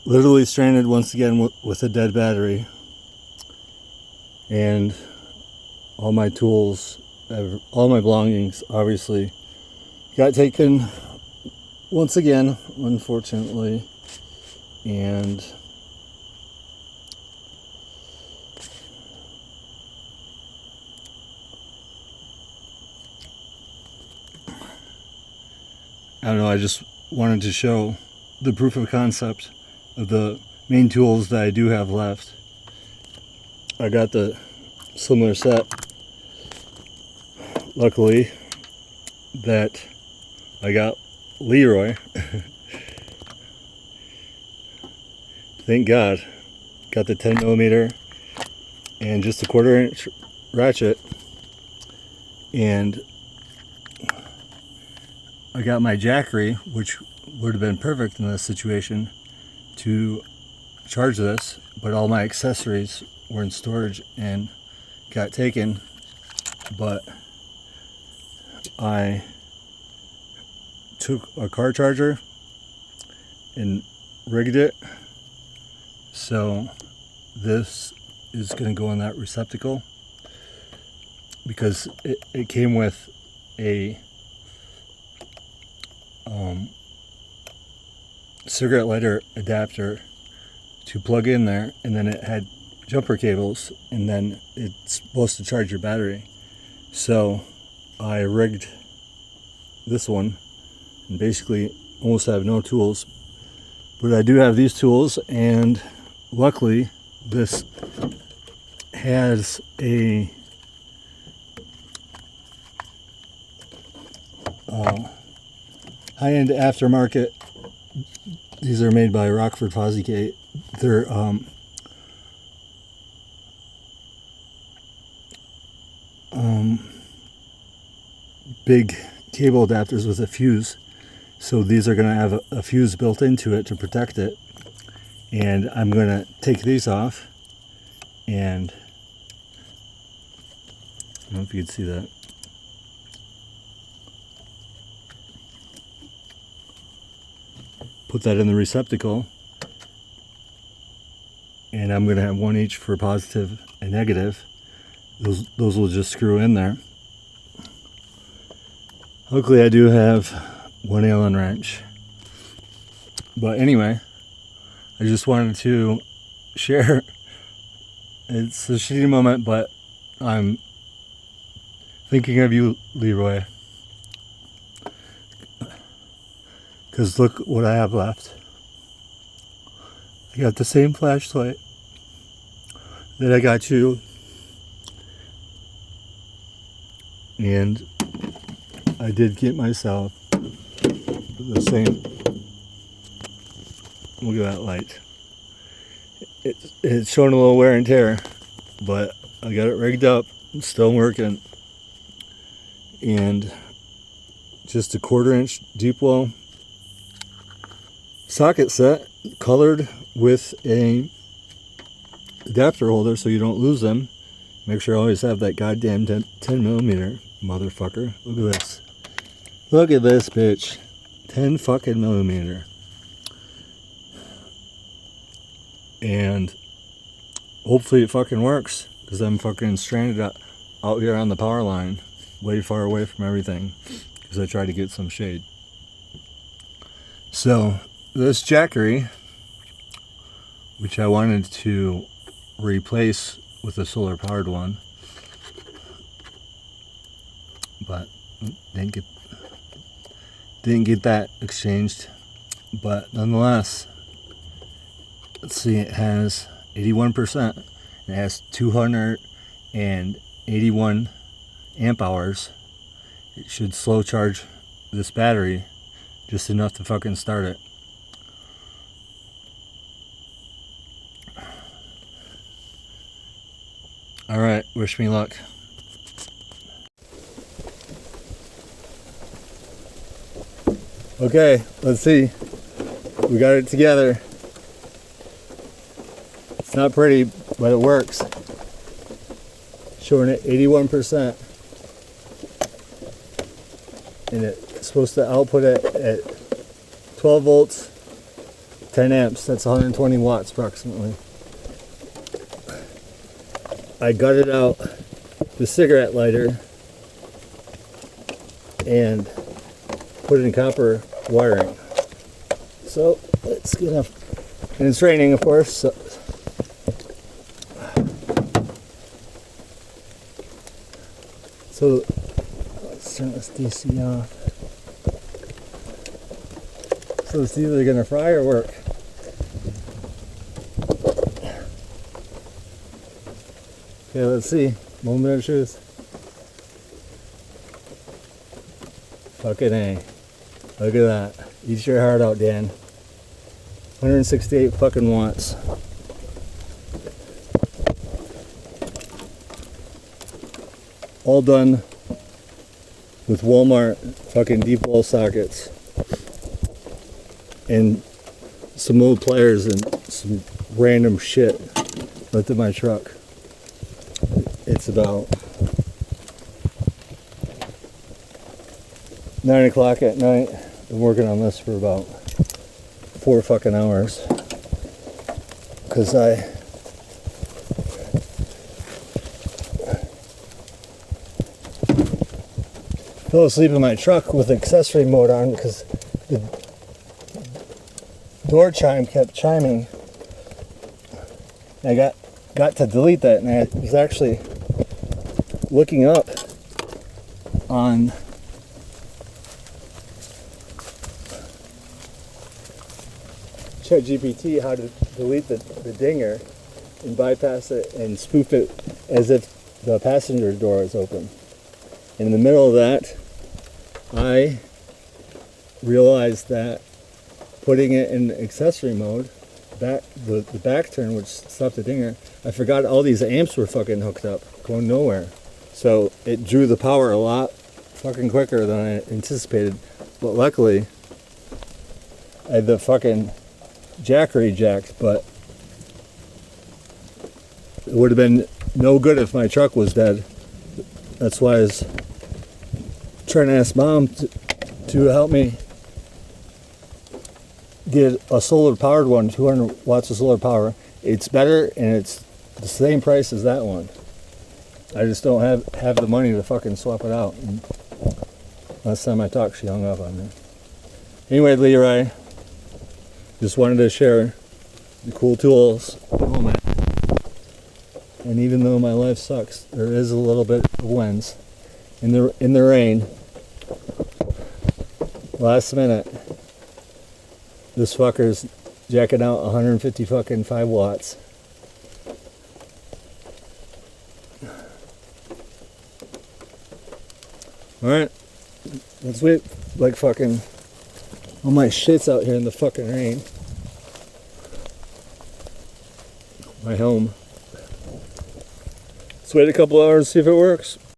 literally stranded once again with a dead battery, and all my tools, all my belongings obviously got taken once again, unfortunately. And I don't know, I just wanted to show the proof of concept of the main tools that I do have left. I got the similar set, luckily, that I got Leroy. Thank God. Got the 10mm and just a 1/4" ratchet, and I got my Jackery, which would have been perfect in this situation to charge this, but all my accessories were in storage and got taken. But I took a car charger and rigged it, so this is going to go in that receptacle, because it came with a cigarette lighter adapter to plug in there, and then it had jumper cables, and then it's supposed to charge your battery. So I rigged this one and basically almost have no tools, but I do have these tools, and luckily this has a high-end aftermarket. These are made by Rockford Fosgate. They're big cable adapters with a fuse. So these are going to have a fuse built into it to protect it. And I'm going to take these off, and I don't know if you can see that. Put that in the receptacle, and I'm going to have one each for positive and negative. Those will just screw in there. Luckily I do have one Allen wrench. But anyway, I just wanted to share. It's a shitty moment, but I'm thinking of you, Leroy. Because look what I have left. I got the same flashlight that I got you. And I did get myself the same. Look at that light. It's showing a little wear and tear, but I got it rigged up. It's still working. And just a 1/4" deep well socket set, colored with a adapter holder so you don't lose them. Make sure I always have that goddamn 10mm, motherfucker. Look at this. Look at this bitch. 10 fucking millimeter. And hopefully it fucking works, because I'm fucking stranded out here on the power line, way far away from everything, because I tried to get some shade. So this Jackery, which I wanted to replace with a solar powered one, but didn't get that exchanged. But nonetheless, let's see, it has 81%. It has 281 amp hours. It should slow charge this battery just enough to fucking start it. Alright, wish me luck. Okay, let's see. We got it together. It's not pretty, but it works. Showing it 81%. And it's supposed to output it at 12 volts 10 amps, that's 120 watts approximately. I gutted out the cigarette lighter and put it in copper wiring. So let's get up. And it's raining, of course. So let's turn this DC off. So it's either gonna fry or work. Okay, let's see. Moment of truth. Fucking A. Look at that. Eat your heart out, Dan. 168 fucking watts. All done with Walmart fucking deep wall sockets and some old pliers and some random shit left in my truck. It's about 9 o'clock at night. Been working on this for about 4 fucking hours because I fell asleep in my truck with accessory mode on because the door chime kept chiming. I got to delete that, and I was actually looking up on ChatGPT how to delete the dinger and bypass it and spoof it as if the passenger door is open. And in the middle of that, I realized that putting it in accessory mode, the back turn, which stopped the dinger, I forgot all these amps were fucking hooked up, going nowhere. So it drew the power a lot fucking quicker than I anticipated. But luckily, I had the fucking Jackery jacked, but it would have been no good if my truck was dead. That's why I was trying to ask Mom to help me get a solar powered one, 200 watts of solar power. It's better and it's the same price as that one. I just don't have the money to fucking swap it out. And last time I talked, she hung up on me. Anyway, Leroy, just wanted to share the cool tools at the moment. And even though my life sucks, there is a little bit of winds in the rain. Last minute, this fucker's jacking out 150 fucking 5 watts. Alright, let's wait like fucking all my shit's out here in the fucking rain. My home. Let's wait a couple hours, see if it works.